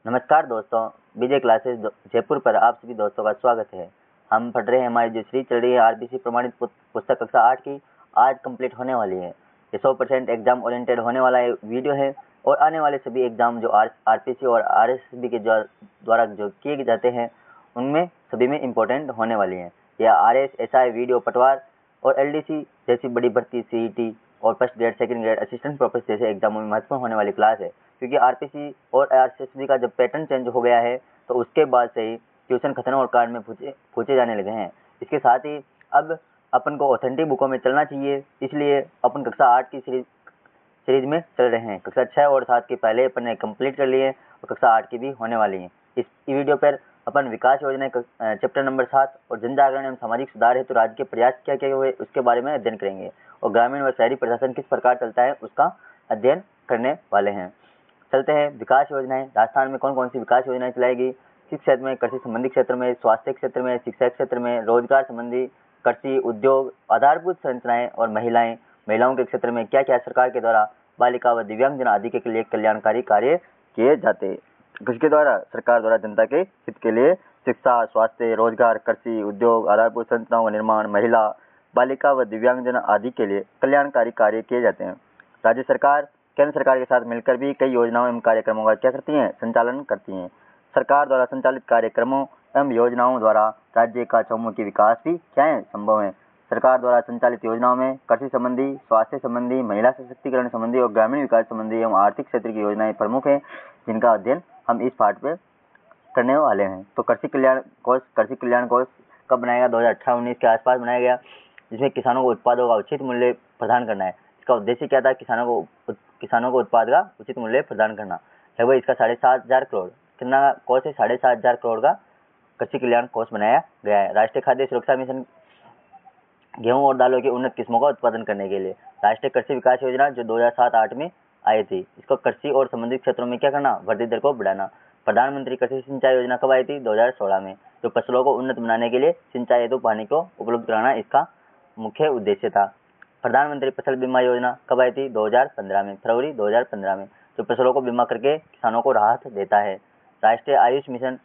नमस्कार दोस्तों, विजय क्लासेस जयपुर पर आप सभी दोस्तों का स्वागत है। हम पढ़ रहे हैं, हमारी जो सीरीज चल रही है आरपीसी प्रमाणित पुस्तक कक्षा 8 की, आज कंप्लीट होने वाली है। ये 100% एग्जाम ओरिएंटेड होने वाला वीडियो है और आने वाले सभी एग्जाम जो आरपीसी और आरएसबी के द्वारा जो किए जाते हैं उनमें सभी में इम्पोर्टेंट होने वाली है। यह आरएस, एसआई, वीडियो, पटवार और एलडीसी जैसी बड़ी भर्ती, सीईटी और first grade, second grade, assistant professor जैसे एग्जामों में महत्वपूर्ण होने वाली क्लास है। क्योंकि आरपीसी और आरएसबी का जब पैटर्न चेंज हो गया है तो उसके बाद से ही ट्यूशन खतन और कार्ड में पूछे जाने लगे हैं। इसके साथ ही अब अपन को ऑथेंटिक बुकों में चलना चाहिए, इसलिए अपन कक्षा 8 की सीरीज में चल रहे हैं। कक्षा 6 और 7 के पहले अपन ने कंप्लीट कर लिए और कक्षा 8 की भी होने वाली है। इस वीडियो पर अपन विकास योजना चैप्टर नंबर 7 और जन जागरण एवं सामाजिक सुधार हेतु राज्य के प्रयास क्या क्या हुए उसके बारे में अध्ययन करेंगे और ग्रामीण व शहरी प्रशासन किस प्रकार चलता है उसका अध्ययन करने वाले हैं। चलते हैं। विकास योजनाएं राजस्थान में कौन कौन सी विकास योजनाएं चलाएगी? शिक्षा क्षेत्र में, कृषि संबंधी क्षेत्र में, स्वास्थ्य क्षेत्र में, शिक्षा क्षेत्र में, रोजगार संबंधी, कृषि, उद्योग, आधारभूत संरचनाएं और महिलाओं के क्षेत्र में क्या क्या सरकार के द्वारा बालिका व दिव्यांगजन आदि के लिए कल्याणकारी कार्य किए जाते हैं। किसके द्वारा? सरकार द्वारा जनता के हित के लिए शिक्षा, स्वास्थ्य, रोजगार, कृषि, उद्योग, आधारभूत संरचनाओं का निर्माण, महिला, बालिका व दिव्यांगजन आदि के लिए कल्याणकारी कार्य किए जाते हैं। राज्य सरकार केंद्र सरकार के साथ मिलकर भी कई योजनाओं एवं कार्यक्रमों का क्या करती हैं? संचालन करती हैं। सरकार द्वारा संचालित कार्यक्रमों एवं योजनाओं द्वारा राज्य का चहुमुखी विकास भी क्या है? संभव है। सरकार द्वारा संचालित योजनाओं में कृषि संबंधी, स्वास्थ्य संबंधी, महिला सशक्तिकरण संबंधी और ग्रामीण विकास संबंधी एवं आर्थिक क्षेत्र की योजनाएं प्रमुख है, जिनका अध्ययन हम इस पाठ में करने वाले हैं। तो कृषि कल्याण कोष कब बनाया गया? 2018-19 के आसपास बनाया गया, जिसमें किसानों को उत्पादों का उचित मूल्य प्रदान करना है। इसका उद्देश्य क्या था? किसानों को उत्पाद का उचित मूल्य प्रदान करना। लगभग इसका 7,500 करोड़, कितना कोष है? 7,500 करोड़ का कृषि कल्याण कोष बनाया गया है। राष्ट्रीय खाद्य सुरक्षा मिशन गेहूं और दालों की उन्नत किस्मों का उत्पादन करने के लिए। राष्ट्रीय कृषि विकास योजना जो 2007-8 में आई थी, इसको कृषि और संबंधित क्षेत्रों में क्या करना? वृद्धि दर को बढ़ाना। प्रधानमंत्री कृषि सिंचाई योजना कब आई थी? 2016 में, जो फसलों को उन्नत बनाने के लिए सिंचाई हेतु पानी को उपलब्ध कराना इसका मुख्य उद्देश्य था। प्रधानमंत्री फसल बीमा योजना कब आई थी? 2015 में, फरवरी 2015 में, जो फसलों को बीमा करके किसानों को राहत देता है। राष्ट्रीय आयुष मिशन,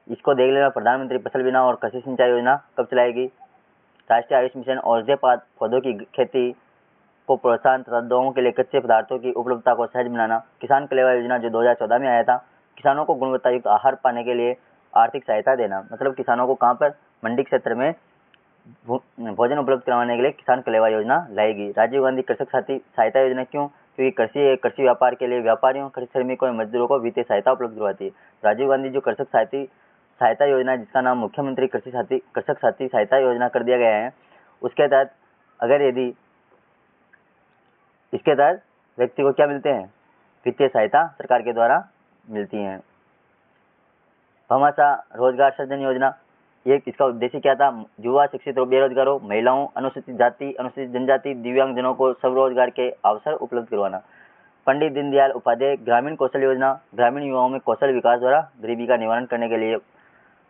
इसको देख लेना। प्रधानमंत्री फसल बीमा और कृषि सिंचाई योजना कब चलाएगी? राष्ट्रीय आयुष मिशन औषधीय पौधों की खेती को प्रोत्साहन तथा लोगों के लिए कच्चे पदार्थों की उपलब्धता को सहज बनाना। किसान कलेवा योजना जो 2014 में आया था, किसानों को गुणवत्ता युक्त आहार पाने के लिए आर्थिक सहायता देना। मतलब किसानों को कहाँ पर? मंडी क्षेत्र में भोजन उपलब्ध करवाने के लिए किसान कलेवा योजना लाएगी। राजीव गांधी कृषक साथी सहायता योजना क्यों? क्योंकि कृषि व्यापार के लिए व्यापारियों, कृषि श्रमिकों और मजदूरों को वित्तीय सहायता उपलब्ध करवाती है। राजीव गांधी जो कृषक सहायता योजना, जिसका नाम मुख्यमंत्री कृषक साथी सहायता योजना कर दिया गया है, उसके तहत यदि इसके तहत व्यक्ति को क्या मिलते हैं? वित्तीय सहायता सरकार के द्वारा मिलती है। भामाशाह रोजगार सृजन योजना, ये इसका उद्देश्य क्या था? युवा, शिक्षित और बेरोजगारों, महिलाओं, अनुसूचित जाति, अनुसूचित जनजाति, दिव्यांगजनों को स्वरोजगार के अवसर उपलब्ध करवाना। पंडित दीनदयाल उपाध्याय ग्रामीण कौशल योजना, ग्रामीण युवाओं में कौशल विकास द्वारा गरीबी का निवारण करने के लिए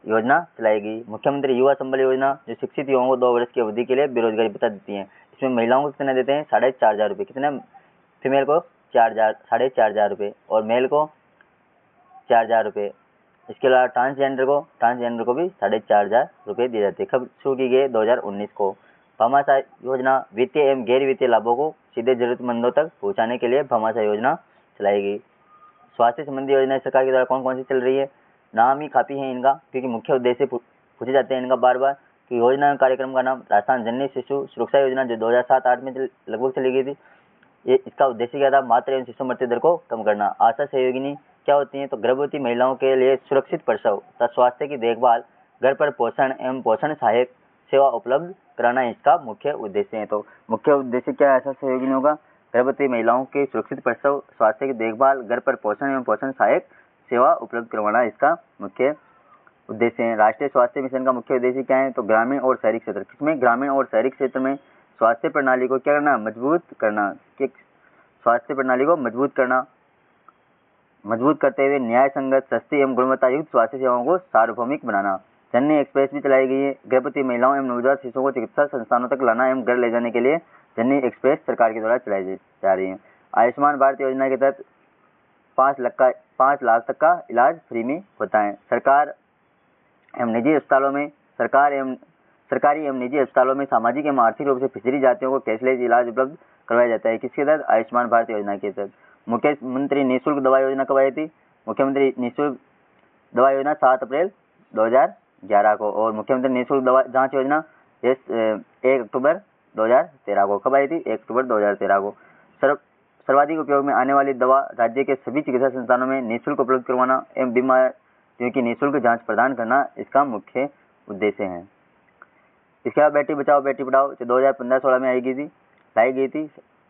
योजना चलाएगी। मुख्यमंत्री युवा संबल योजना, जो शिक्षित युवाओं को 2 वर्ष की अवधि के लिए बेरोजगारी भत्ता देती है। इसमें महिलाओं को कितना देते हैं? 4,500 रुपये। कितने? फीमेल को 4,500 रुपये और मेल को 4,000 रुपये। इसके अलावा ट्रांसजेंडर को भी 4,500 रुपये दिए जाते हैं। कब शुरू की गई? 2019 को। भामाशाह योजना वित्तीय एवं गैर वित्तीय लाभों को सीधे जरूरतमंदों तक पहुंचाने के लिए भामाशाह योजना चलाएगी। स्वास्थ्य संबंधी योजनाएं सरकार के द्वारा कौन कौन सी चल रही है? नाम ही काफी है इनका, क्योंकि मुख्य उद्देश्य पूछे जाते हैं इनका बार बार। कि योजना कार्यक्रम का नाम राजस्थान जननी शिशु सुरक्षा योजना जो 2007-8 में लगभग चली गई थी। ये इसका उद्देश्य क्या था? मातृ एवं शिशु मृत्यु दर को कम करना। आशा सहयोगिनी क्या होती हैं? तो गर्भवती महिलाओं के लिए सुरक्षित प्रसव तथा स्वास्थ्य की देखभाल, घर पर पोषण एवं पोषण सहायक सेवा उपलब्ध कराना इसका मुख्य उद्देश्य है। तो मुख्य उद्देश्य क्या है आशा सहयोगिनियों का? गर्भवती महिलाओं के सुरक्षित प्रसव, स्वास्थ्य की देखभाल, घर पर पोषण एवं पोषण सहायक सेवा उपलब्ध करवाना इसका मुख्य उद्देश्य है। राष्ट्रीय स्वास्थ्य मिशन का मुख्य उद्देश्य क्या है? तो ग्रामीण और शहरी क्षेत्र, किसमें? ग्रामीण और शहरी क्षेत्र में स्वास्थ्य प्रणाली को क्या करना? मजबूत करना। स्वास्थ्य प्रणाली को मजबूत करते हुए न्याय संगत, सस्ती एवं गुणवत्ता युक्त स्वास्थ्य सेवाओं को सार्वभौमिक बनाना। जननी एक्सप्रेस भी चलाई गई है। गर्भवती महिलाओं एवं नवजात शिशुओं को चिकित्सा संस्थानों तक लाना एवं घर ले जाने के लिए जननी एक्सप्रेस सरकार के द्वारा चलाई जा रही है। आयुष्मान भारत योजना के तहत 5 लाख का 5 लाख तक का इलाज फ्री में होता है। सरकारी एवं निजी अस्पतालों में सामाजिक एवं आर्थिक रूप से पिछड़ी जातियों को कैशलेस इलाज उपलब्ध करवाया जाता है। किसके तहत? आयुष्मान भारत योजना के तहत। मुख्यमंत्री निःशुल्क दवा योजना कब आई थी? मुख्यमंत्री निःशुल्क दवा योजना 7 अप्रैल 2011 को। और मुख्यमंत्री निःशुल्क दवा जांच योजना 1 अक्टूबर 2013 को। कब आई थी? 1 अक्टूबर 2013 को। सर्वाधिक उपयोग में आने वाली दवा राज्य के सभी चिकित्सा संस्थानों में निःशुल्क उपलब्ध करवाना एवं बीमारियों की निःशुल्क जांच प्रदान करना इसका मुख्य उद्देश्य है। इसके अलावा बेटी बचाओ बेटी पढ़ाओ जो 2015-16 में लाई गई थी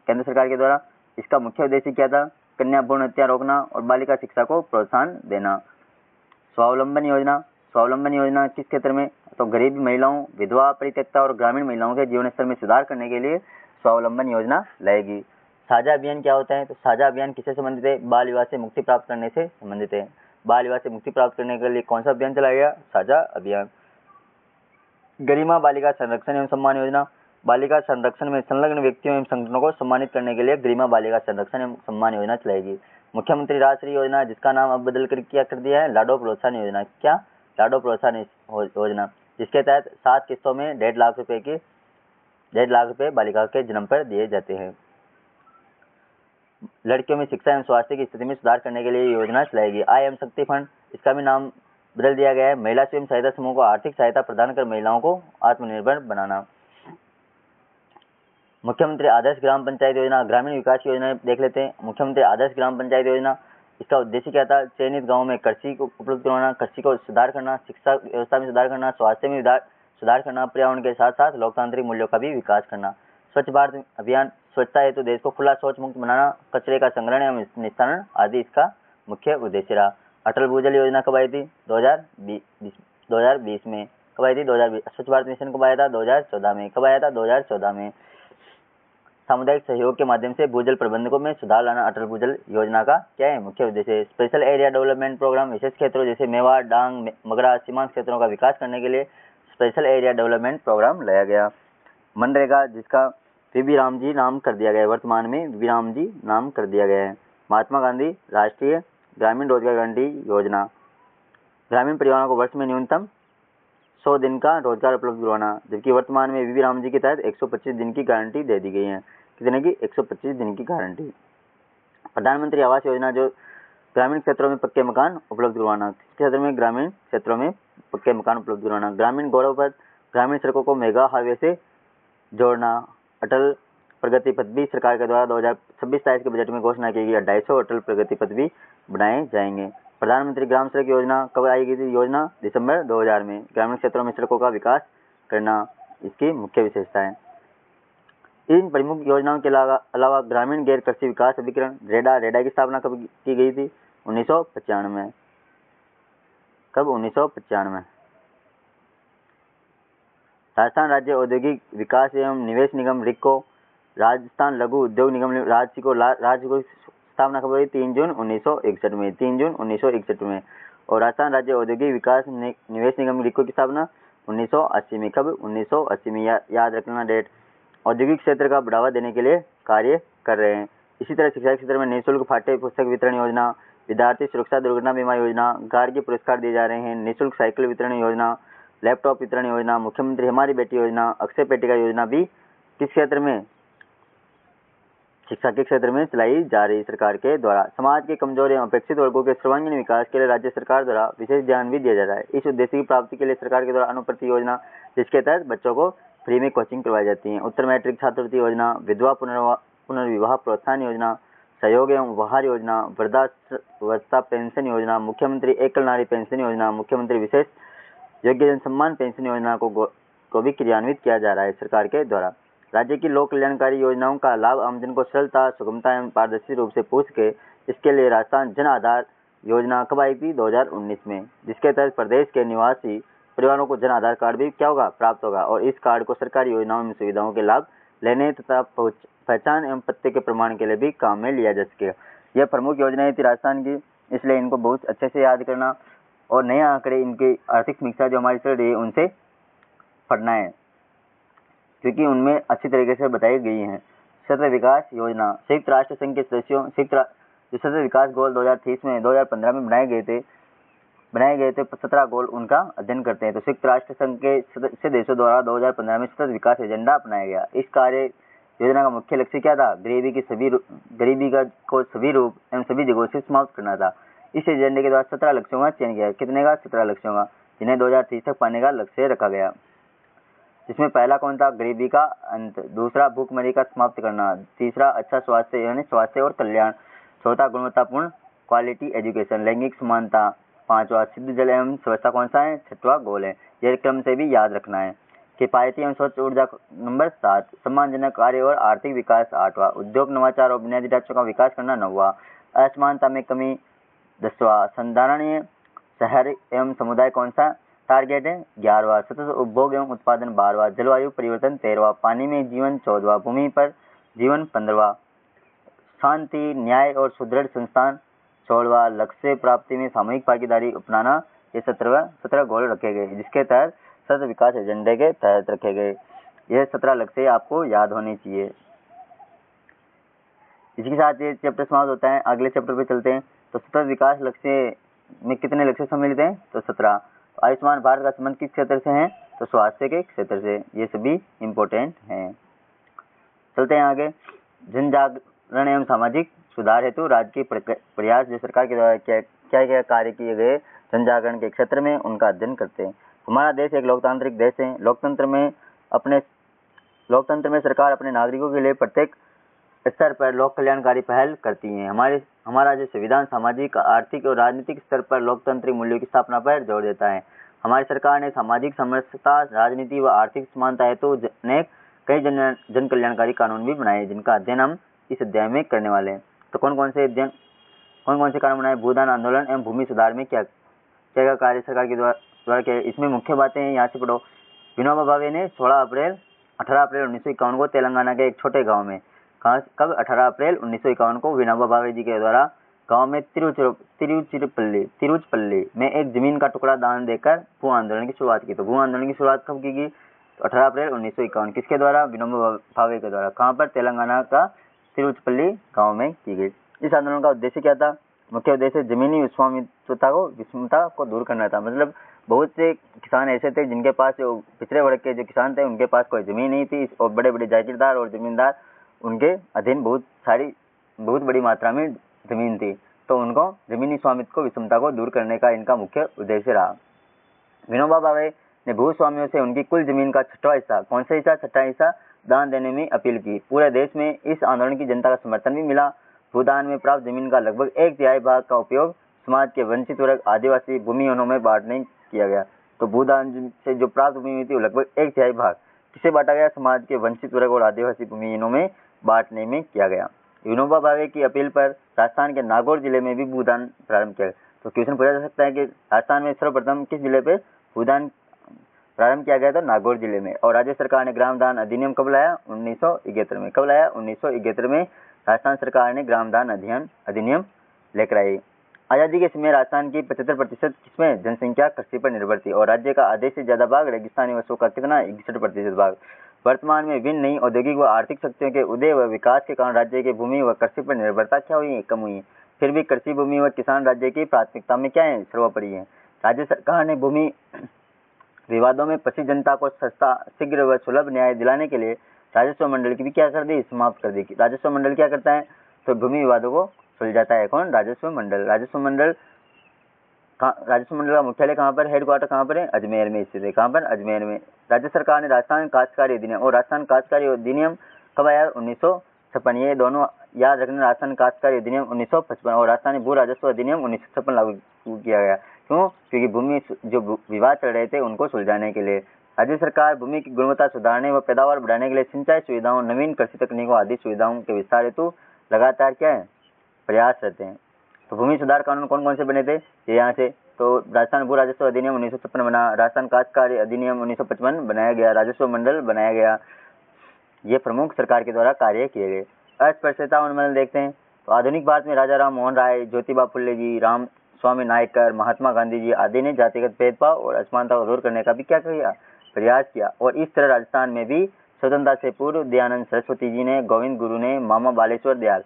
केंद्र सरकार के द्वारा। इसका मुख्य उद्देश्य क्या था? कन्या भ्रूण हत्या रोकना और बालिका शिक्षा को प्रोत्साहन देना। स्वावलंबन योजना किस क्षेत्र में? तो गरीब महिलाओं, विधवा, परित्यक्ता और ग्रामीण महिलाओं के जीवन स्तर में सुधार करने के लिए स्वावलंबन योजना लाएगी। साझा अभियान क्या होता है? तो साझा अभियान किससे संबंधित है? बाल विवाह से मुक्ति प्राप्त करने से संबंधित है। बाल विवाह से मुक्ति प्राप्त करने के लिए कौन सा अभियान चलाया गया? साझा अभियान। गरिमा बालिका संरक्षण एवं सम्मान योजना, बालिका संरक्षण में संलग्न व्यक्तियों एवं संगठनों को सम्मानित करने के लिए गरिमा बालिका संरक्षण एवं सम्मान योजना चलाएगी। मुख्यमंत्री राष्ट्रीय योजना जिसका नाम अब बदल कर क्या कर दिया है? लाडो प्रोत्साहन योजना। क्या? लाडो प्रोत्साहन योजना, जिसके तहत 7 किस्तों में 1.5 लाख रुपए बालिका के जन्म पर दिए जाते हैं। लड़कियों में शिक्षा एवं स्वास्थ्य की स्थिति में सुधार करने के लिए योजना चलाएगी। आई एम शक्ति फंड, इसका भी नाम बदल दिया गया है। महिला स्वयं सहायता समूह को आर्थिक सहायता प्रदान कर महिलाओं को आत्मनिर्भर बनाना। मुख्यमंत्री आदर्श ग्राम पंचायत योजना, ग्रामीण विकास योजना देख लेते हैं। मुख्यमंत्री आदर्श ग्राम पंचायत योजना, इसका उद्देश्य क्या था? चयनित गाँव में कृषि को उपलब्ध करवाना, कृषि को सुधार करना, शिक्षा व्यवस्था में सुधार करना, स्वास्थ्य में सुधार करना, पर्यावरण के साथ साथ लोकतांत्रिक मूल्यों का भी विकास करना। स्वच्छ भारत अभियान, स्वच्छता हेतु देश को खुला शौच मुक्त बनाना, कचरे का संग्रहण एवं निस्तारण आदि इसका मुख्य उद्देश्य रहा। अटल भूजल योजना कब आई थी? 2020 में। कब आई थी? 2020। स्वच्छ भारत मिशन कब आया था? 2014 में। कब आया था? 2014 में। सामुदायिक सहयोग के माध्यम से भूजल प्रबंधकों में सुधार लाना अटल भूजल योजना का क्या है? मुख्य उद्देश्य। स्पेशल एरिया डेवलपमेंट प्रोग्राम, विशेष क्षेत्रों जैसे मेवाड़, डांग, मगरा, सीमांत क्षेत्रों का विकास करने के लिए स्पेशल एरिया डेवलपमेंट प्रोग्राम लाया गया। मनरेगा, जिसका वीबी रामजी नाम कर दिया गया है, वर्तमान में वीबी रामजी नाम कर दिया गया है। महात्मा गांधी राष्ट्रीय ग्रामीण रोजगार गारंटी योजना, ग्रामीण परिवारों को वर्ष में न्यूनतम 100 दिन का रोजगार उपलब्ध करवाना, जबकि वर्तमान में वीबी रामजी के तहत 125 दिन की गारंटी दे दी गई है। कितने की? 125 दिन की गारंटी। प्रधानमंत्री आवास योजना, जो ग्रामीण क्षेत्रों में पक्के मकान उपलब्ध करवाना, क्षेत्र में ग्रामीण क्षेत्रों में पक्के मकान उपलब्ध करवाना। ग्रामीण गौरव पथ, ग्रामीण सड़कों को मेगा हाईवे से जोड़ना। अटल प्रगति पथ भी सरकार के द्वारा 2026-27 के बजट में घोषणा की गई। 250 अटल प्रगति पथ भी बनाए जाएंगे। प्रधानमंत्री ग्राम सड़क योजना कब आई गई थी? योजना दिसंबर 2000 में। ग्रामीण क्षेत्रों में सड़कों का विकास करना इसकी मुख्य विशेषता है। इन प्रमुख योजनाओं के अलावा ग्रामीण गैर कृषि विकास अभिकरण रेडा की स्थापना कब की गई थी? 1995 में। कब? 1995। राजस्थान राज्य औद्योगिक विकास एवं निवेश निगम रिको, राजस्थान लघु उद्योग निगम राज्य को स्थापना कब हुई? 3 जून 1961 में। 3 जून 1961 में। और राजस्थान राज्य औद्योगिक विकास निवेश निगम रिको की स्थापना 1980 में। कब? 1980 में। याद रखना डेट। औद्योगिक क्षेत्र का बढ़ावा देने के लिए कार्य कर रहे हैं। इसी तरह शिक्षा क्षेत्र में निःशुल्क पाठ्य पुस्तक वितरण योजना, विद्यार्थी सुरक्षा दुर्घटना बीमा योजना, गार्गी पुरस्कार दिए जा रहे हैं, निःशुल्क साइकिल वितरण योजना, लैपटॉप वितरण योजना, मुख्यमंत्री हमारी बेटी योजना, अक्षय पेटिका योजना भी किस क्षेत्र में? शिक्षा के क्षेत्र में चलाई जा रही सरकार के द्वारा। समाज के कमजोर एवं अपेक्षित वर्गों के सर्वांगीण विकास के लिए राज्य सरकार द्वारा विशेष ध्यान भी दिया जा रहा है। इस उद्देश्य की प्राप्ति के लिए सरकार के द्वारा अनुप्रति योजना, जिसके तहत बच्चों को फ्री में कोचिंग करवाई जाती है। उत्तर मैट्रिक छात्रवृत्ति योजना, विधवा पुनर्विवाह प्रोत्साहन योजना, सहयोग एवं उपहार योजना, वृद्धावस्था पेंशन योजना, मुख्यमंत्री एकल नारी पेंशन योजना, मुख्यमंत्री विशेष योग्यजन सम्मान पेंशन योजना को भी क्रियान्वित किया जा रहा है सरकार के द्वारा। राज्य की लोक कल्याणकारी योजनाओं का लाभ आमजन को सरलता, सुगमता एवं पारदर्शी रूप से पहुंच सके, इसके लिए राजस्थान जन आधार योजना कब आई थी? 2019 में, जिसके तहत प्रदेश के निवासी परिवारों को जन आधार कार्ड भी क्या होगा? प्राप्त होगा। और इस कार्ड को सरकारी योजनाओं एवं सुविधाओं के लाभ लेने तथा पहचान एवं पते के प्रमाण के लिए भी काम में लिया जा सकेगा। यह प्रमुख योजनाएं थी राजस्थान की, इसलिए इनको बहुत अच्छे से याद करना और नए आंकड़े, इनकी आर्थिक समीक्षा जो हमारी चल रही है उनसे पढ़ना है, क्योंकि उनमें अच्छी तरीके से बताई गई हैं। क्षेत्र विकास योजना, संयुक्त राष्ट्र संघ के सदस्यों जो सतत विकास गोल 2015 में बनाए गए थे 17 गोल उनका अध्ययन करते हैं। तो संयुक्त राष्ट्र संघ के सदस्य देशों द्वारा 2015 में सतत विकास एजेंडा अपनाया गया। इस कार्य योजना का मुख्य लक्ष्य क्या था? गरीबी को सभी रूप एवं सभी जगहों से समाप्त करना था। इस एजेंडे के द्वारा 17 लक्ष्यों का चयन किया। कितने का? 17 लक्ष्यों का, जिन्हें 2030 तक पाने का लक्ष्य रखा गया। जिसमें पहला कौन था? गरीबी का अंत। दूसरा, भूखमरी का समाप्त करना। तीसरा, अच्छा स्वास्थ्य यानी स्वास्थ्य और कल्याण। चौथा, गुणवत्तापूर्ण क्वालिटी एजुकेशन। लैंगिक समानता। पांचवा, शुद्ध जल एवं स्वच्छता कौन सा है? छठवां गोल है। यह क्रम से भी याद रखना है। किफायती एवं स्वच्छ ऊर्जा नंबर 7। सम्मानजनक कार्य और आर्थिक विकास 8वां। उद्योग, नवाचार और बुनियादी ढांचों का विकास करना 9वां। असमानता में कमी 10वां। संधारणीय शहर एवं समुदाय कौन सा टारगेट है? 11वां। सतत उपभोग एवं उत्पादन 12वां। जलवायु परिवर्तन 13वां। पानी में जीवन 14वां। भूमि पर जीवन 15वां। शांति, न्याय और सुदृढ़ संस्थान 16वां। लक्ष्य प्राप्ति में सामूहिक भागीदारी अपनाना, ये 17 गोल रखे गए, जिसके तहत सतत विकास एजेंडे के तहत रखे गए। यह 17 लक्ष्य आपको याद होने चाहिए। इसी के साथ ये चैप्टर समाप्त होता है। अगले चैप्टर पे चलते हैं। तो सतत विकास लक्ष्य में कितने लक्ष्य सम्मिलित हैं? तो 17। आयुष्मान भारत का संबंध किस क्षेत्र से है? तो स्वास्थ्य के क्षेत्र से। ये सभी इम्पोर्टेंट हैं। चलते हैं आगे। जन जागरण एवं सामाजिक सुधार हेतु राज्य के प्रयास, जो सरकार के द्वारा क्या कार्य किए गए जन जागरण के क्षेत्र में, उनका अध्ययन करते हैं। हमारा देश एक लोकतांत्रिक देश है। लोकतंत्र में सरकार अपने नागरिकों के लिए प्रत्येक स्तर पर लोक कल्याणकारी पहल करती है। हमारा जो संविधान सामाजिक, आर्थिक और राजनीतिक स्तर पर लोकतांत्रिक मूल्यों की स्थापना पर जोर देता है। हमारी सरकार ने सामाजिक समरसता, राजनीति व आर्थिक समानता हेतु कई जन कल्याणकारी कानून भी बनाए, जिनका अध्ययन हम इस अध्याय में करने वाले हैं। तो कौन कौन से कानून बनाए? भूदान आंदोलन एवं भूमि सुधार में क्या कार्य सरकार के द्वारा किया? इसमें मुख्य बातें हैं, यहाँ से पढ़ो। विनोबा भावे ने 18 अप्रैल 1951 को तेलंगाना के एक छोटे गांव में, कब? 18 अप्रैल 1951 को विनोबा भावे जी के द्वारा गांव में तिरुचपल्ली में एक जमीन का टुकड़ा दान देकर भू आंदोलन की शुरुआत की। तो भू आंदोलन की शुरुआत कब की गई? तो 18 अप्रैल 1951। किसके द्वारा? विनोबा भावे के द्वारा। कहाँ पर? तेलंगाना का तिरुचपल्ली गांव में की गई। इस आंदोलन का उद्देश्य क्या था? मुख्य उद्देश्य जमीनी विषमता को दूर करना था। मतलब बहुत से किसान ऐसे थे जिनके पास, जो पिछड़े वर्ग के जो किसान थे, उनके पास कोई जमीन नहीं थी, और बड़े बड़े जागीरदार और जमींदार उनके अधीन बहुत बड़ी मात्रा में जमीन थी। तो उनको जमीनी स्वामित्व को, विषमता को दूर करने का इनका मुख्य उद्देश्य रहा। विनोबा भावे ने भूस्वामियों से उनकी कुल जमीन का 6वां हिस्सा, कौन सा हिस्सा? 6वां हिस्सा दान देने में अपील की। पूरे देश में इस आंदोलन की जनता का समर्थन भी मिला। भूदान में प्राप्त जमीन का लगभग 1/3 भाग का उपयोग समाज के वंचित वर्ग, आदिवासी, भूमिहीनों में बांटने किया गया। तो भूदान से जो प्राप्त भूमि थी, वो लगभग 1/3 भाग किसे बांटा गया? समाज के वंचित वर्ग और आदिवासी भूमिहीनों में बांटने में किया गया। विनोबा भावे की अपील पर राजस्थान के नागौर जिले में भी भूदान प्रारंभ किया। तो क्वेश्चन पूछा जा सकता है कि राजस्थान में सर्वप्रथम किस जिले पे भूदान प्रारंभ किया गया? तो नागौर जिले में। और राज्य सरकार ने ग्राम दान अधिनियम कब लाया? 1971 में। कब लाया? 1971 में राजस्थान सरकार ने ग्राम दान अधिनियम लेकर आई। आजादी के समय राजस्थान की 75% किसमें जनसंख्या कृषि पर निर्भर थी, और राज्य का आधे से ज्यादा भाग रेगिस्तानी वसों का कितना? 61% भाग। वर्तमान में विभिन्न नई औद्योगिक व आर्थिक शक्तियों के उदय व विकास के कारण राज्य की भूमि व कृषि पर निर्भरता क्या हुई? कम हुई। फिर भी कृषि, भूमि व किसान राज्य की प्राथमिकता में क्या है? सर्वोपरि है। राज्य सरकार ने भूमि विवादों में फंसी जनता को सस्ता, शीघ्र व सुलभ न्याय दिलाने के लिए राजस्व मंडल की भी क्या कर दी? समाप्त कर दी। राजस्व मंडल क्या करता है? तो भूमि विवादों को सुलझाता है। कौन? राजस्व मंडल। राजस्व मंडल का मुख्यालय कहाँ पर, हेडक्वार्टर कहाँ पर है? अजमेर में स्थित है। कहाँ पर? अजमेर में। राज्य सरकार ने राजस्थान काश्तकारी अधिनियम, और राजस्थान काश्तकारी अधिनियम कब आया? 1956। ये दोनों याद रखना। राजस्थान काश्तकारी अधिनियम 1955 और राजस्थानी भू राजस्व अधिनियम 1956 लागू किया गया। क्यों? क्योंकि भूमि जो विवाद चल रहे थे, उनको सुलझाने के लिए। राज्य सरकार भूमि की गुणवत्ता सुधारने व पैदावार बढ़ाने के लिए सिंचाई सुविधाओं, नवीन कृषि तकनीकों आदि सुविधाओं के विस्तार हेतु लगातार क्या है? प्रयास रहते हैं। तो भूमि सुधार कानून कौन कौन से बने थे? ये यहाँ से। तो राजस्थान भू राजस्व अधिनियम 1956 बना, राजस्थान काश्तकारी अधिनियम 1955 बनाया गया, राजस्व मंडल बनाया गया। ये प्रमुख सरकार के द्वारा कार्य किए गए। अस्पृश्यता उन्मूलन देखते हैं। तो आधुनिक भारत में राजा राम मोहन राय, ज्योतिबा फुले जी, राम स्वामी नायकर, महात्मा गांधी जी आदि ने जातिगत भेदभाव और असमानता को दूर करने का भी क्या किया? प्रयास किया। और इस तरह राजस्थान में भी स्वतंत्रता से पूर्व दयानंद सरस्वती जी ने, गोविंद गुरु ने, मामा बालेश्वर दयाल,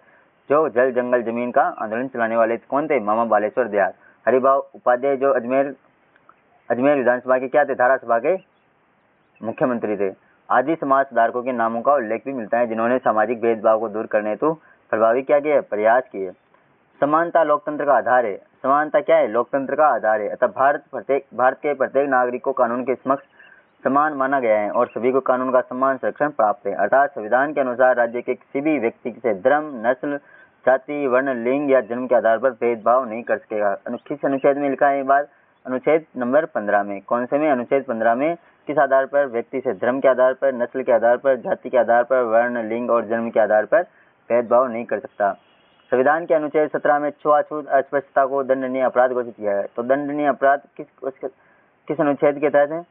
जो जल जंगल जमीन का आंदोलन चलाने वाले कौन थे? मामा बालेश्वर दयाल। हरिभाऊ उपाध्याय जो अजमेर विधानसभा के क्या थे? धारासभा के मुख्यमंत्री थे। आदि समाज सुधारकों के नामों का उल्लेख भी मिलता है जिन्होंने सामाजिक भेदभाव को दूर करने हेतु प्रभावी क्या किया? प्रयास किए। समानता लोकतंत्र का आधार है। समानता क्या है? लोकतंत्र का आधार है। अतः भारत के प्रत्येक नागरिक को कानून के समक्ष समान माना गया है और सभी को कानून का समान संरक्षण प्राप्त है। अर्थात संविधान के अनुसार राज्य के किसी भी व्यक्ति से धर्म, नस्ल, जाति, वर्ण, लिंग या जन्म के आधार पर भेदभाव नहीं कर सकेगा। किस अनुच्छेद में लिखा है ये बात? अनुच्छेद नंबर 15 में। कौन से में? अनुच्छेद 15 में। किस आधार पर? व्यक्ति से धर्म के आधार पर, नस्ल के आधार पर, जाति के आधार पर, वर्ण, लिंग और जन्म के आधार पर भेदभाव नहीं कर सकता। संविधान के अनुच्छेद 17 में छुआछूत अस्पृश्यता को दंडनीय अपराध घोषित किया है। तो दंडनीय अपराध किस अनुच्छेद के तहत है?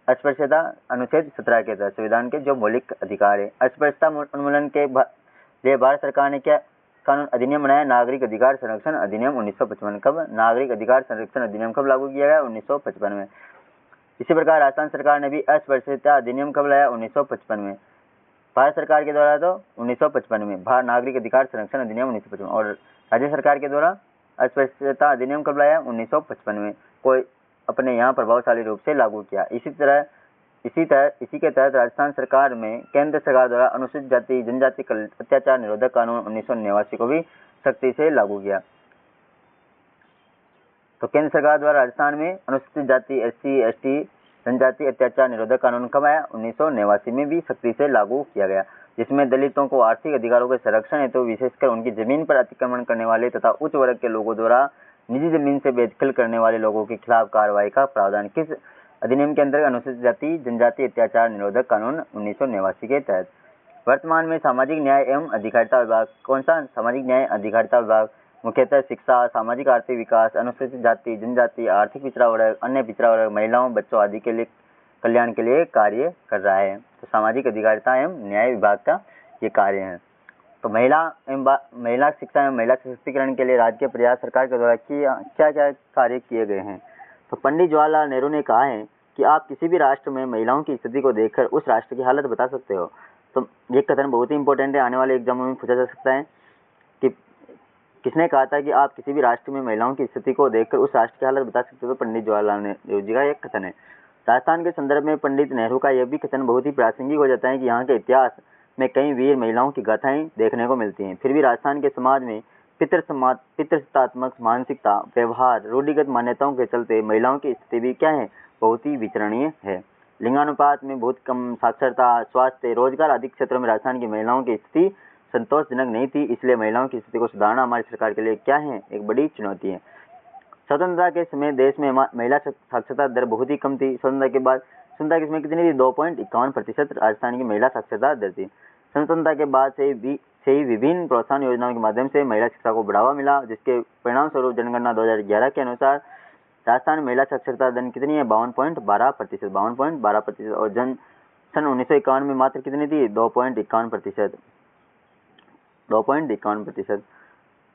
अस्पृश्यता अनुच्छेद 17 के तहत संविधान के जो मौलिक अधिकार है। अस्पृश्यता उन्मूलन के लिए भारत सरकार ने क्या कानून अधिनियम बनाया? नागरिक अधिकार संरक्षण अधिनियम 1955। कब? नागरिक अधिकार संरक्षण अधिनियम कब लागू किया गया? 1955 में। इसी प्रकार राजस्थान सरकार ने भी अस्पृश्यता अधिनियम कब लाया? 1955 में। भारत सरकार के द्वारा तो 1955 में नागरिक अधिकार संरक्षण अधिनियम 1955, और राज्य सरकार के द्वारा अस्पृश्यता अधिनियम कब लाया? 1955 में। कोई अपने यहाँ प्रभावशाली रूप से लागू किया। इसी के तहत राजस्थान सरकार में केंद्र सरकार द्वारा अनुसूचित जाति जनजाति अत्याचार निरोधक कानून 1989 को भी सख्ती से लागू किया। तो केंद्र सरकार द्वारा राजस्थान में अनुसूचित जाति SC ST जनजाति अत्याचार निरोधक कानून कब आया? 1989 में भी सख्ती से लागू किया गया, जिसमें दलितों को आर्थिक अधिकारों के संरक्षण हेतु विशेषकर उनकी जमीन पर अतिक्रमण करने वाले तथा उच्च वर्ग के लोगों द्वारा निजी जमीन से बेदखल करने वाले लोगों के खिलाफ कार्रवाई का प्रावधान किस अधिनियम के अंतर्गत? अनुसूचित जाति जनजाति अत्याचार निरोधक कानून 1989 के तहत। वर्तमान में सामाजिक न्याय एवं अधिकारिता विभाग कौन सा? सामाजिक न्याय अधिकारिता विभाग मुख्यतः शिक्षा, सामाजिक आर्थिक विकास, अनुसूचित जाति जनजाति, आर्थिक पिछड़ा वर्ग, अन्य पिछड़ा वर्ग, महिलाओं, बच्चों आदि के लिए कल्याण के लिए कार्य कर रहा है। तो सामाजिक अधिकारिता एवं न्याय विभाग का ये कार्य है। तो महिला शिक्षा एवं महिला सशक्तिकरण के लिए राज्य के प्रयास सरकार के द्वारा क्या क्या कार्य किए गए हैं? तो पंडित जवाहरलाल नेहरू ने कहा है कि आप किसी भी राष्ट्र में महिलाओं की स्थिति को देखकर उस राष्ट्र की हालत बता सकते हो। तो ये कथन बहुत ही इंपॉर्टेंट है, आने वाले एग्जामों में पूछा जा सकता है कि किसने कहा था कि आप किसी भी राष्ट्र में महिलाओं की स्थिति को देखकर उस राष्ट्र की हालत बता सकते हो? तो पंडित जवाहरलाल नेहरू जी का एक कथन है। राजस्थान के संदर्भ में पंडित नेहरू का यह भी कथन बहुत ही प्रासंगिक हो जाता है कि यहाँ के इतिहास में कई वीर महिलाओं की गाथाएं देखने को मिलती हैं। फिर भी राजस्थान के समाज में पितृसत्तात्मक मानसिकता, व्यवहार, रूढ़िगत मान्यताओं के चलते महिलाओं की स्थिति भी क्या है? बहुत ही विचरणीय है। लिंगानुपात में बहुत कम, साक्षरता, स्वास्थ्य, रोजगार आदि क्षेत्रों में राजस्थान की महिलाओं की स्थिति संतोषजनक नहीं थी। इसलिए महिलाओं की स्थिति को सुधारना हमारी सरकार के लिए क्या है? एक बड़ी चुनौती है। स्वतंत्रता के समय देश में महिला साक्षरता दर बहुत ही कम थी। स्वतंत्रता के बाद स्वतंत्रता के समय कितनी थी? 2.51% राजस्थान की महिला साक्षरता दर थी। स्वतंत्रता के बाद से ही विभिन्न प्रोत्साहन योजनाओं के माध्यम से महिला शिक्षा को बढ़ावा मिला, जिसके परिणाम स्वरूप जनगणना 2011 के अनुसार राजस्थान में महिला साक्षरता दर कितनी है? 52.12%। 52.12%। और सन 1951 में मात्र कितनी थी? 2.51%। 2.51%।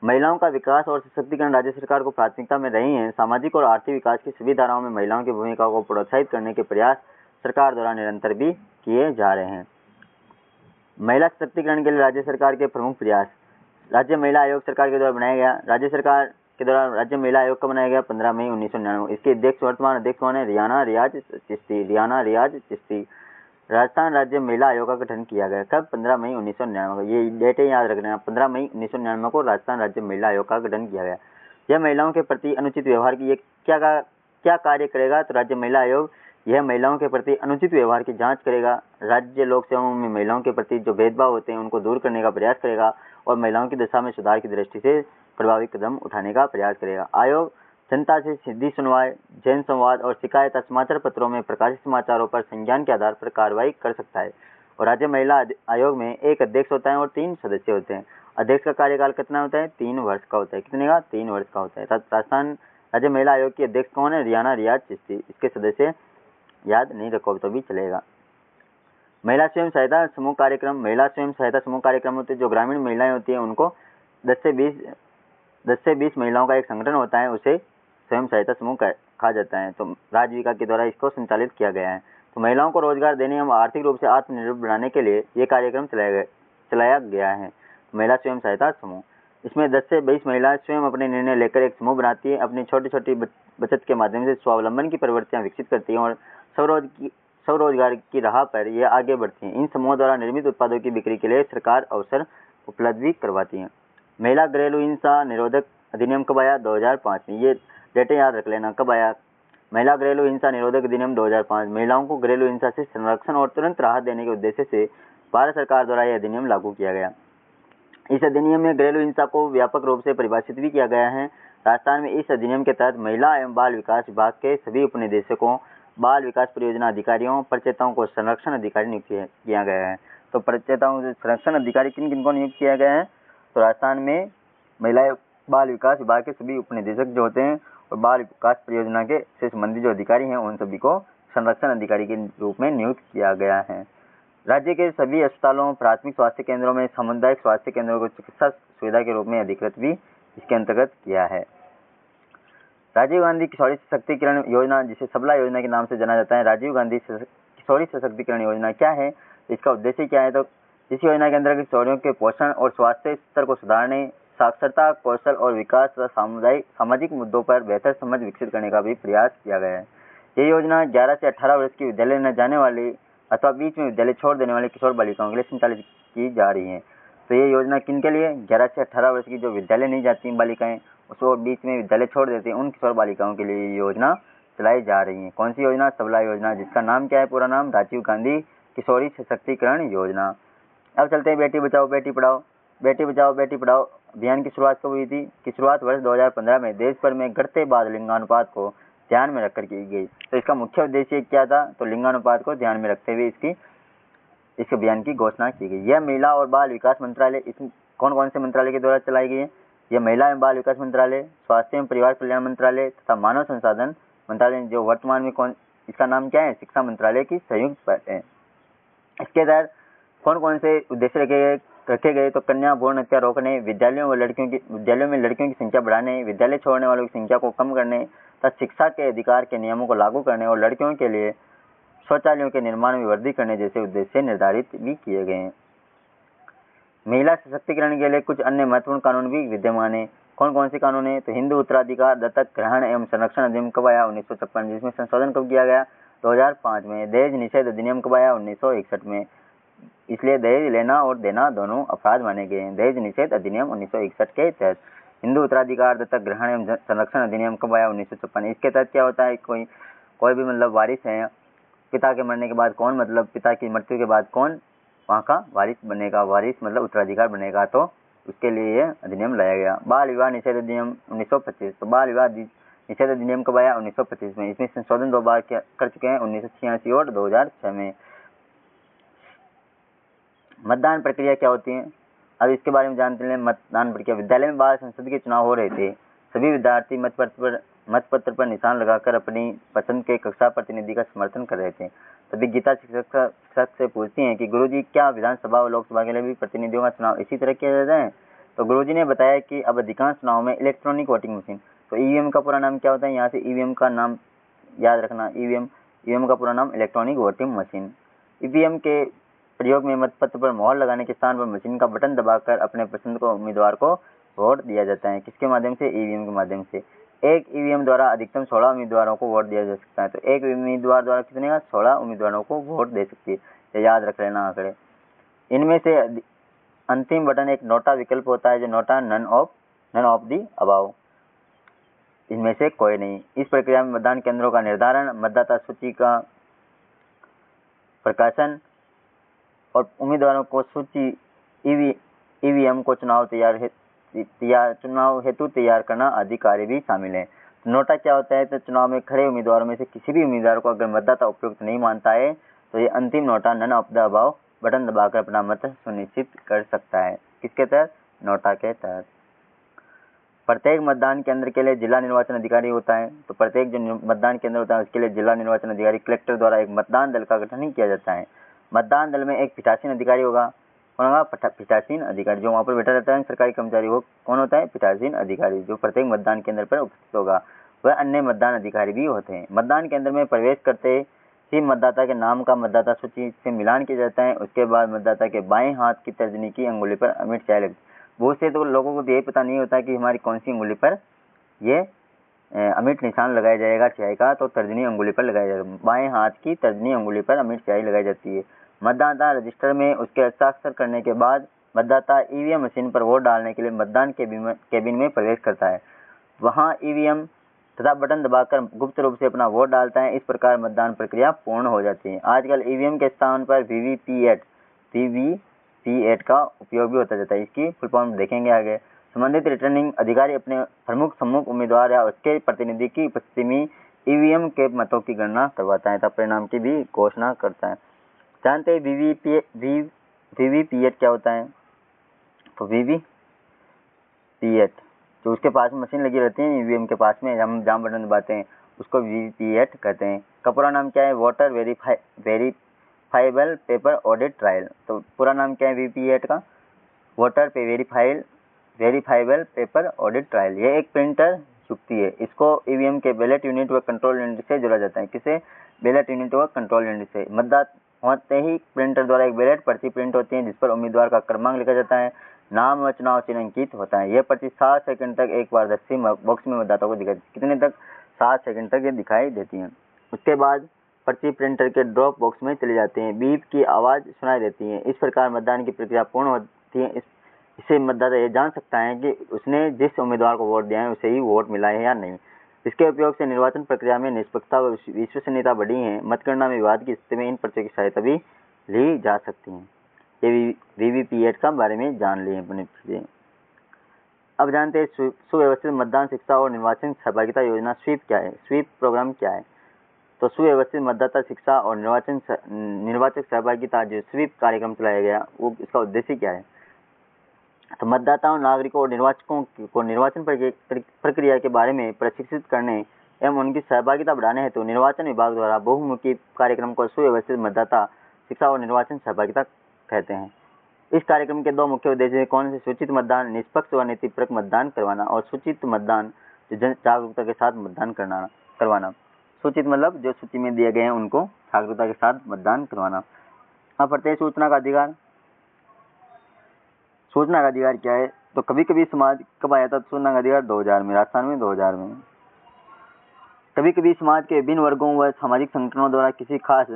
महिलाओं का विकास और सशक्तिकरण राज्य सरकार को प्राथमिकता में रही है। सामाजिक और आर्थिक विकास की सभी धाराओं में महिलाओं की भूमिका को प्रोत्साहित करने के प्रयास सरकार द्वारा निरंतर भी किए जा रहे हैं। महिला सशक्तिकरण के लिए राज्य सरकार के प्रमुख प्रयास। राज्य महिला आयोग सरकार के द्वारा बनाया गया। राज्य सरकार के द्वारा राज्य महिला आयोग का बनाया गया 15 मई 1999। इसके अध्यक्ष वर्तमान अध्यक्ष कौन है? रियाना रियाज चिश्ती। राजस्थान राज्य महिला आयोग का गठन किया गया कब? 15 मई 1999। ये डेटें याद रखना। 15 मई 1999 को राजस्थान राज्य महिला आयोग का गठन किया गया। यह महिलाओं के प्रति अनुचित व्यवहार की क्या कार्य करेगा? तो राज्य महिला आयोग यह महिलाओं के प्रति अनुचित व्यवहार की जांच करेगा, राज्य लोक सेवाओं में महिलाओं के प्रति जो भेदभाव होते हैं उनको दूर करने का प्रयास करेगा और महिलाओं की दशा में सुधार की दृष्टि से प्रभावी कदम उठाने का प्रयास करेगा। आयोग जनता से सीधी सुनवाई, जन संवाद और शिकायत समाचार पत्रों में प्रकाशित समाचारों पर संज्ञान के आधार पर कार्रवाई कर सकता है। और राज्य महिला आयोग में एक अध्यक्ष होता है और 3 सदस्य होते हैं। अध्यक्ष का कार्यकाल कितना होता है? 3 वर्ष का होता है। कितने का? 3 वर्ष का होता है। राजस्थान राज्य महिला आयोग की अध्यक्ष कौन है? रियाना रियाज चिश्ती। इसके सदस्य याद नहीं रखो तो भी चलेगा। महिला स्वयं सहायता समूह कार्यक्रम। महिला स्वयं सहायता समूह कार्यक्रम होते हैं जो ग्रामीण महिलाएं होती हैं उनको 10 से 20 महिलाओं का एक संगठन होता है, उसे स्वयं सहायता समूह कहा जाता है। तो राज्य विकास के द्वारा इसको संचालित किया गया है। तो महिलाओं को रोजगार देने एवं आर्थिक रूप से आत्मनिर्भर बनाने के लिए ये कार्यक्रम चलाया गया है। महिला स्वयं सहायता समूह। इसमें 10 से 20 महिलाएं स्वयं अपने निर्णय लेकर एक समूह बनाती है, अपनी छोटी छोटी बचत के माध्यम से स्वावलंबन की प्रवृत्तियां विकसित करती हैं और स्वरोजगार की राह पर ये आगे बढ़ती हैं। इन समूहों द्वारा निर्मित उत्पादों की बिक्री के लिए सरकार अवसर उपलब्ध भी करवाती है। महिला घरेलू हिंसा निरोधक अधिनियम कब आया? 2005 में। ये डेटे याद रख लेना, कब आया? महिला घरेलू हिंसा निरोधक अधिनियम 2005। महिलाओं को घरेलू हिंसा से संरक्षण और तुरंत राहत देने के उद्देश्य से भारत सरकार द्वारा यह अधिनियम लागू किया गया। इस अधिनियम में घरेलू हिंसा को व्यापक रूप से परिभाषित भी किया गया है। राजस्थान में इस अधिनियम के तहत महिला एवं बाल विकास विभाग के सभी उपनिदेशकों, बाल विकास परियोजना अधिकारियों, प्रचेताओं को संरक्षण अधिकारी नियुक्त किया गया है। तो प्रचेताओं से संरक्षण अधिकारी किन किन को नियुक्त किया गया है? तो राजस्थान में महिला बाल विकास विभाग के सभी उपनिदेशक जो होते हैं और बाल विकास परियोजना के से संबंधित जो अधिकारी हैं उन सभी को संरक्षण अधिकारी के रूप में नियुक्त किया गया है। राज्य के सभी अस्पतालों, प्राथमिक स्वास्थ्य केंद्रों में सामुदायिक स्वास्थ्य केंद्रों को चिकित्सा सुविधा के रूप में अधिकृत भी इसके अंतर्गत किया है। राजीव गांधी किशोरी सशक्तिकरण योजना, जिसे सबला योजना के नाम से जाना जाता है, राजीव गांधी किशोरी सशक्तिकरण योजना क्या है? इसका उद्देश्य क्या है? तो इस योजना के अंतर्गत किशोरियों के पोषण और स्वास्थ्य स्तर को सुधारने, साक्षरता, कौशल और विकास तथा सामाजिक मुद्दों पर बेहतर समझ विकसित करने का भी प्रयास किया गया है। ये योजना 11 से 18 वर्ष की विद्यालय न जाने वाली अथवा बीच में विद्यालय छोड़ देने वाले किशोर बालिकाओं के लिए संचालित की जा रही है। तो ये योजना किन के लिए? 11 से 18 वर्ष की जो विद्यालय नहीं जाती बालिकाएं, उसको बीच में विद्यालय छोड़ देती हैं, उन किशोर बालिकाओं के लिए ये योजना चलाई जा रही है। कौन सी योजना? सबला योजना, जिसका नाम क्या है? पूरा नाम राजीव गांधी किशोरी सशक्तिकरण योजना। अब चलते हैं बेटी बचाओ बेटी पढ़ाओ। बेटी बचाओ बेटी पढ़ाओ अभियान की शुरुआत कब हुई थी? की शुरुआत वर्ष 2015 में देश भर में घटते बाद लिंगानुपात को ध्यान में रखकर की गई। तो इसका मुख्य उद्देश्य क्या था? तो लिंगानुपात को ध्यान में रखते हुए इस अभियान की घोषणा की गई। यह महिला और बाल विकास मंत्रालय, इसमें कौन कौन से मंत्रालय के द्वारा चलाई गई है? यह महिला एवं बाल विकास मंत्रालय, स्वास्थ्य एवं परिवार कल्याण मंत्रालय तथा मानव संसाधन मंत्रालय, जो वर्तमान में इसका नाम क्या है? शिक्षा मंत्रालय की संयुक्त है। इसके तहत कौन कौन से उद्देश्य रखे गए? तो कन्या भ्रूण हत्या रोकने, विद्यालयों में लड़कियों की संख्या बढ़ाने, विद्यालय छोड़ने वालों की संख्या को कम करने तथा शिक्षा के अधिकार के नियमों को लागू करने और लड़कियों के लिए शौचालयों के निर्माण में वृद्धि करने जैसे उद्देश्य निर्धारित भी किए गए हैं। महिला सशक्तिकरण के लिए कुछ अन्य महत्वपूर्ण कानून भी विद्यमान है। कौन कौन से कानून है? तो हिंदू उत्तराधिकार दत्तक ग्रहण एवं संरक्षण अधिनियम कब आया? 1956, जिसमें संशोधन कब किया गया? 2005 में। दहेज निषेध अधिनियम कब आया? 1961 में। इसलिए दहेज लेना और देना दोनों अपराध माने गए हैं। दहेज निषेध अधिनियम 1961 के तहत। हिंदू उत्तराधिकार दत्तक ग्रहण एवं संरक्षण अधिनियम कब आया? 1956। इसके तहत क्या होता है? कोई भी मतलब वारिस है, पिता के मरने के बाद कौन, मतलब पिता की मृत्यु के बाद कौन वहाँ का वारिस बनेगा? वारिस मतलब उत्तराधिकार बनेगा, तो उसके लिए यह अधिनियम लाया गया। बाल विवाह निषेध अधिनियम 1925। तो बाल विवाह निषेध अधिनियम कब आया? 1925 में। इसमें संशोधन 2 बार कर चुके हैं, 1986 और 2006 में। मतदान प्रक्रिया क्या होती है? अब इसके बारे में जानते हैं। मतदान प्रक्रिया, विद्यालय में बाल संसद के चुनाव हो रहे थे। सभी विद्यार्थी मतपत्र पर निशान लगाकर अपनी पसंद के कक्षा प्रतिनिधि का समर्थन कर रहे थे। तभी गीता शिक्षक से पूछती हैं कि गुरुजी, क्या विधानसभा और लोकसभा के लिए भी प्रतिनिधियों का चुनाव इसी तरह किया जाता है? तो गुरुजी ने बताया कि अब अधिकांश चुनाव में इलेक्ट्रॉनिक वोटिंग मशीन, तो ईवीएम का पूरा नाम क्या होता है? यहाँ से ईवीएम का नाम याद रखना। ईवीएम का पूरा नाम इलेक्ट्रॉनिक वोटिंग मशीन। ईवीएम के प्रयोग में मतपत्र पर मोहर लगाने के स्थान पर मशीन का बटन दबाकर अपने पसंद को उम्मीदवार को वोट दिया जाता है। किसके माध्यम से? ईवीएम के माध्यम से। एक ईवीएम द्वारा अधिकतम 16 उम्मीदवारों को वोट दिया जा सकता है। तो एक उम्मीदवार द्वारा कितने का? 16 उम्मीदवारों को वोट दे सकती है। ये याद रख लेना आंकड़े। इनमें से अंतिम बटन एक नोटा विकल्प होता है, जो NOTA none of the above, इनमें से कोई नहीं। इस प्रक्रिया में मतदान केंद्रों का निर्धारण, मतदाता सूची का प्रकाशन और उम्मीदवारों को सूची ईवीएम को चुनाव हेतु तैयार करना आदि कार्य भी शामिल है। नोटा क्या होता है? तो चुनाव में खड़े उम्मीदवारों में से किसी भी उम्मीदवार को अगर मतदाता उपयुक्त नहीं मानता है तो ये अंतिम NOTA none of the above button दबाकर अपना मत सुनिश्चित कर सकता है। किसके तहत? नोटा के तहत। प्रत्येक मतदान केंद्र के लिए जिला निर्वाचन अधिकारी होता है। तो प्रत्येक जो मतदान केंद्र होता है उसके लिए जिला निर्वाचन अधिकारी कलेक्टर द्वारा एक मतदान दल का गठन किया जाता है। मतदान दल में एक पीठासीन अधिकारी होगा। कौन होगा? पीठासीन अधिकारी, जो वहाँ पर बैठा रहता है सरकारी कर्मचारी, वो कौन होता है? पीठासीन अधिकारी, जो प्रत्येक मतदान केंद्र पर उपस्थित होगा। वह अन्य मतदान अधिकारी भी होते हैं। मतदान केंद्र में प्रवेश करते ही मतदाता के नाम का मतदाता सूची से मिलान किया जाता है। उसके बाद मतदाता के बाएं हाथ की तर्जनी की अंगुली पर अमिट चाय लगती है। बहुत से तो लोगों को तो यही पता नहीं होता कि हमारी कौन सी अंगुली पर ये अमिट निशान लगाया जाएगा स्याही का, तो तर्जनी अंगुली पर लगाया जाएगा। बाएं हाथ की तर्जनी अंगुली पर अमिट स्याही लगाई जाती है। मतदाता रजिस्टर में उसके हस्ताक्षर करने के बाद मतदाता ईवीएम मशीन पर वोट डालने के लिए मतदान केबिन में प्रवेश करता है। वहां ईवीएम तथा बटन दबाकर गुप्त रूप से अपना वोट डालता है। इस प्रकार मतदान प्रक्रिया पूर्ण हो जाती है। आजकल ईवीएम के स्थान पर वीवीपीएट का उपयोग भी होता जाता है। इसकी फुल फॉर्म देखेंगे आगे। संबंधित रिटर्निंग अधिकारी अपने प्रमुख सम्मुख उम्मीदवार या उसके प्रतिनिधि की उपस्थिति में ईवीएम के मतों की गणना करवाता है तथा परिणाम की भी घोषणा करता है। जानते हैं वीवीपीएट क्या होता है? तो वीवीपीएट तो उसके पास में मशीन लगी रहती है ईवीएम के पास में, हम जहाँ बटन दबाते हैं उसको वीवीपीएट कहते हैं। का पूरा नाम क्या है? Voter verifiable paper audit trial. तो पूरा नाम क्या है वीवीपीएट का? वोटर पे वेरीफाइबल पेपर ऑडिट ट्रायल। ये एक प्रिंटर युक्ति है। इसको ईवीएम के बैलेट यूनिट व कंट्रोल यूनिट से जोड़ा जाता है। किसे? बैलेट यूनिट व कंट्रोल यूनिट से। मतदान होते ही प्रिंटर द्वारा एक बैलेट पर्ची प्रिंट होती है जिस पर उम्मीदवार का क्रमांक लिखा जाता है, नाम व चुनाव चिन्ह अंकित होता है। यह पर्ची 7 सेकंड तक एक पारदर्शी बॉक्स में मतदाता को दिखाई, कितने तक? 7 सेकंड तक ये दिखाई देती है। उसके बाद पर्ची प्रिंटर के ड्रॉप बॉक्स में चले जाते हैं। बीप की आवाज़ सुनाई देती है। इस प्रकार मतदान की प्रक्रिया पूर्ण होती है। इससे मतदाता ये जान सकता है कि उसने जिस उम्मीदवार को वोट दिया है उसे ही वोट मिला है या नहीं। इसके उपयोग से निर्वाचन प्रक्रिया में निष्पक्षता व विश्वसनीयता बढ़ी है। मतगणना में विवाद की स्थिति में इन पर्चियों की सहायता भी ली जा सकती है। ये वीवीपीएट का बारे में जान लिए अपने चीजें। अब जानते हैं सुव्यवस्थित मतदान शिक्षा और निर्वाचन सहभागिता योजना स्वीप क्या है? स्वीप प्रोग्राम क्या है? तो सुव्यवस्थित मतदाता शिक्षा और निर्वाचक सहभागिता जो स्वीप कार्यक्रम चलाया गया वो इसका उद्देश्य क्या है? तो मतदाताओं, नागरिकों और निर्वाचकों को निर्वाचन प्रक्रिया के बारे में प्रशिक्षित करने एवं उनकी सहभागिता बढ़ाने हेतु निर्वाचन विभाग द्वारा बहुमुखी कार्यक्रम को सुव्यवस्थित मतदाता शिक्षा और निर्वाचन सहभागिता कहते हैं। इस कार्यक्रम के 2 मुख्य उद्देश्य कौन से? सूचित मतदान, निष्पक्ष व नीतिपरक मतदान करवाना, और सूचित मतदान जो जन जागरूकता के साथ मतदान करवाना। सूचित मतलब जो सूची में दिए गए हैं उनको जागरूकता के साथ मतदान करवाना। अब पढ़ते हैं सूचना का अधिकार। सूचना का अधिकार क्या है? तो कभी कभी समाज कब आया था सूचना का अधिकार? 2000 में, राजस्थान में 2000 में। कभी कभी समाज के विभिन्न वर्गों व सामाजिक संगठनों द्वारा किसी खास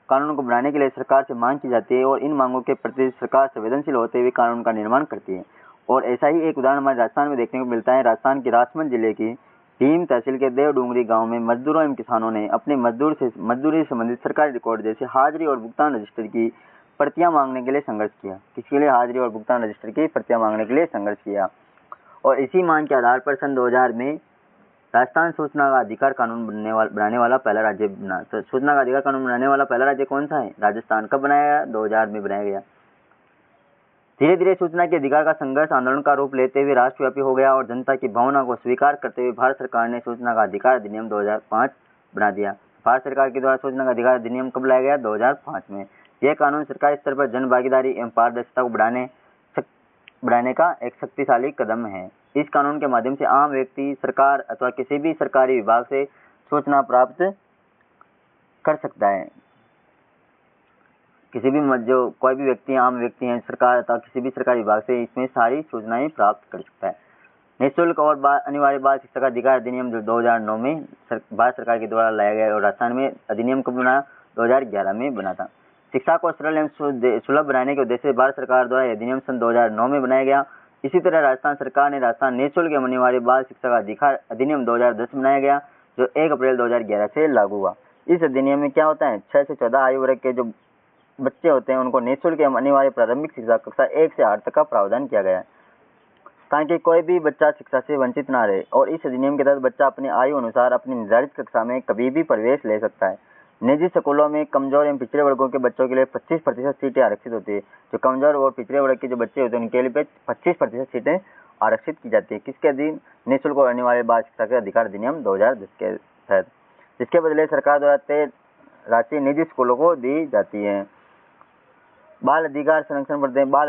कानून को बनाने के लिए सरकार से मांग की जाती है और इन मांगों के प्रति सरकार संवेदनशील होते हुए कानून का निर्माण करती है। और ऐसा ही एक उदाहरण हमारे राजस्थान में देखने को मिलता है। राजस्थान के राजसमंद जिले की भीम तहसील के देवडूंगरी गांव में मजदूरों एवं किसानों ने अपने मजदूरी से संबंधित सरकारी रिकॉर्ड जैसे हाजिरी और भुगतान रजिस्टर की प्रतियां मांगने के लिए संघर्ष किया। किसके लिए? हाजिरी और भुगतान रजिस्टर की प्रतियां मांगने के लिए संघर्ष किया। और इसी मांग के आधार पर सन 2000 में राजस्थान सूचना का अधिकार कानून बनाने वाला पहला राज्य बना। तो सूचना का अधिकार कानून बनाने वाला पहला राज्य कौन सा है? राजस्थान। कब बनाया गया? 2000 में बनाया गया। धीरे धीरे सूचना के अधिकार का संघर्ष आंदोलन का रूप लेते हुए राष्ट्रव्यापी हो गया और जनता की भावना को स्वीकार करते हुए भारत सरकार ने सूचना का अधिकार अधिनियम 2005 बना दिया। भारत सरकार के द्वारा सूचना का अधिकार अधिनियम कब लाया गया? 2005 में। यह कानून सरकारी स्तर पर जन भागीदारी एवं पारदर्शिता को बढ़ाने का एक शक्तिशाली कदम है। इस कानून के माध्यम से आम व्यक्ति सरकार अथवा किसी भी सरकारी विभाग से सूचना प्राप्त कर सकता है। किसी भी जो कोई भी व्यक्ति, आम व्यक्ति है, सरकार अथवा किसी भी सरकारी विभाग से इसमें सारी सूचनाएं प्राप्त कर सकता है। निःशुल्क और अनिवार्य बाल शिक्षा का अधिकार अधिनियम जो 2009 में भारत सरकार के द्वारा लाया गया और राजस्थान में अधिनियम कब बना? 2011 में बना था। शिक्षा को सरल एवं सुलभ बनाने के उद्देश्य से भारत सरकार द्वारा अधिनियम सन 2009 में बनाया गया। इसी तरह राजस्थान सरकार ने राजस्थान निःशुल्क एवं अनिवार्य बाल शिक्षा का अधिकार अधिनियम 2010 में बनाया गया जो 1 अप्रैल 2011 से लागू हुआ। इस अधिनियम में क्या होता है? 6 से 14 आयु वर्ग के जो बच्चे होते हैं उनको निःशुल्क एवं अनिवार्य प्रारंभिक शिक्षा कक्षा 1 से 8 तक का प्रावधान किया गया है ताकि कोई भी बच्चा शिक्षा से वंचित ना रहे। और इस अधिनियम के तहत बच्चा अपनी आयु अनुसार अपनी निर्धारित कक्षा में कभी भी प्रवेश ले सकता है। निजी स्कूलों में कमजोर एवं पिछड़े वर्गों के बच्चों के लिए 25% सीटें आरक्षित होती है। जो कमजोर और पिछड़े वर्ग के जो बच्चे होते हैं उनके लिए 25% सीटें आरक्षित की जाती है। किसके अधीन? निःशुल्क और अनिवार्य बाल शिक्षा के अधिकार अधिनियम 2010 के तहत, जिसके बदले सरकार द्वारा तय राशि निजी स्कूलों को दी जाती है। बाल अधिकार संरक्षण बढ़ते हैं। बाल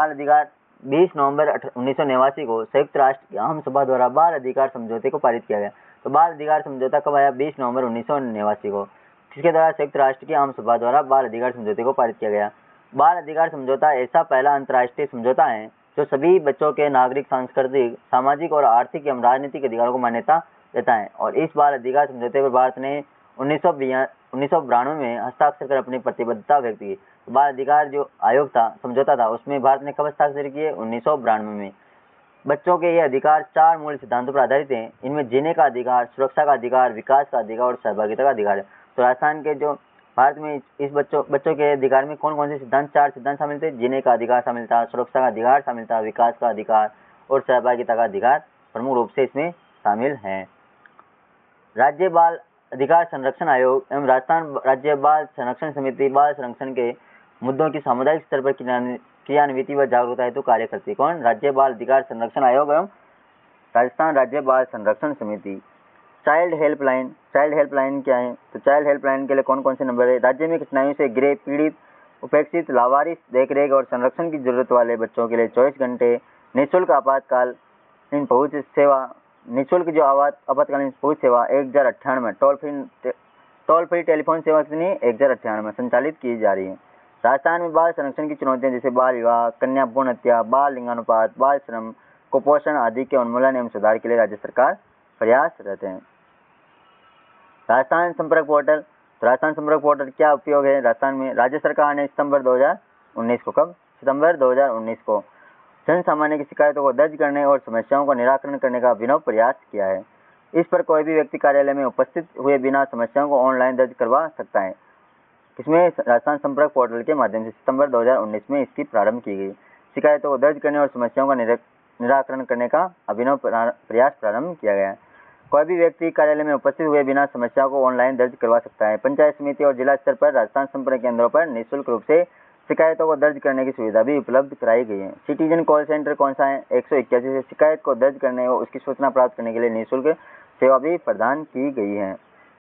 अधिकार 20 नवंबर 1989 को संयुक्त राष्ट्र की आम सभा द्वारा बाल अधिकार समझौते को पारित किया गया। तो बाल अधिकार समझौता कब आया? 20 नवंबर 1989 को, जिसके द्वारा संयुक्त राष्ट्र की आम सभा द्वारा बाल अधिकार समझौते को पारित किया गया। बाल अधिकार समझौता ऐसा पहला अंतर्राष्ट्रीय समझौता है जो सभी बच्चों के नागरिक, सांस्कृतिक, सामाजिक और आर्थिक एवं राजनीतिक अधिकारों को मान्यता देता है। और इस बाल अधिकार समझौते पर भारत ने 1992 में हस्ताक्षर कर अपनी प्रतिबद्धता व्यक्त की। तो बाल अधिकार जो आयोग था, समझौता था, उसमें भारत ने कब हस्ताक्षर किए? 1992 में। बच्चों के ये अधिकार 4 मूल सिद्धांतों पर आधारित हैं। इनमें जीने का अधिकार, सुरक्षा का अधिकार, विकास का अधिकार और सहभागिता का अधिकार है। तो राजस्थान के जो भारत में इस बच्चों के अधिकार में कौन कौन से सिद्धांत, 4 सिद्धांत शामिल थे? जीने का अधिकार शामिल था, सुरक्षा का अधिकार शामिल था, विकास का अधिकार और सहभागिता का अधिकार प्रमुख रूप से इसमें शामिल है। राज्य बाल अधिकार संरक्षण आयोग एवं राजस्थान राज्य बाल संरक्षण समिति बाल संरक्षण के मुद्दों की सामुदायिक स्तर पर क्रियान्विति व जागरूकता हेतु कार्य करती है। कौन? राज्य बाल अधिकार संरक्षण आयोग एवं राजस्थान राज्य बाल संरक्षण समिति। चाइल्ड हेल्पलाइन क्या है? तो चाइल्ड हेल्पलाइन के लिए कौन कौन से नंबर है? राज्य में कठिनाइयों से घिरे, पीड़ित, उपेक्षित, लावारिस, देखरेख और संरक्षण की जरूरत वाले बच्चों के लिए 24 घंटे निःशुल्क आपातकालीन पहुंच सेवा, निःशुल्क जो आपातकालीन पहुंच सेवा 1098 में टोल फ्री टेलीफोन सेवा कितनी? 1098 में संचालित की जा रही है। राजस्थान में बाल संरक्षण की चुनौतियां जैसे बाल विवाह, कन्या भ्रूण हत्या, बाल लिंगानुपात, बाल श्रम, कुपोषण आदि के उन्मूलन एवं सुधार के लिए राज्य सरकार प्रयासरत है। राजस्थान संपर्क पोर्टल। तो राजस्थान संपर्क पोर्टल क्या उपयोग है राजस्थान में? राज्य सरकार ने सितंबर 2019 को, कब? सितंबर 2019 को जन सामान्य की शिकायतों को दर्ज करने और समस्याओं का निराकरण करने का अभिनव प्रयास किया है। इस पर कोई भी व्यक्ति कार्यालय में उपस्थित हुए बिना समस्याओं को ऑनलाइन दर्ज करवा सकता है। इसमें राजस्थान संपर्क पोर्टल के माध्यम से सितंबर 2019 में इसकी प्रारंभ की गई। शिकायतों को दर्ज करने और समस्याओं का निराकरण करने का अभिनव प्रयास प्रारंभ किया गया है। कोई भी व्यक्ति कार्यालय में उपस्थित हुए बिना समस्याओं को ऑनलाइन दर्ज करवा सकता है। पंचायत समिति और जिला स्तर पर राजस्थान संपर्क केंद्रों पर निःशुल्क रूप से शिकायतों को दर्ज करने की सुविधा भी उपलब्ध कराई गई है। सिटीजन कॉल सेंटर कौन सा है? 181 से शिकायत को दर्ज करने और उसकी सूचना प्राप्त करने के लिए निःशुल्क सेवा भी प्रदान की गई है।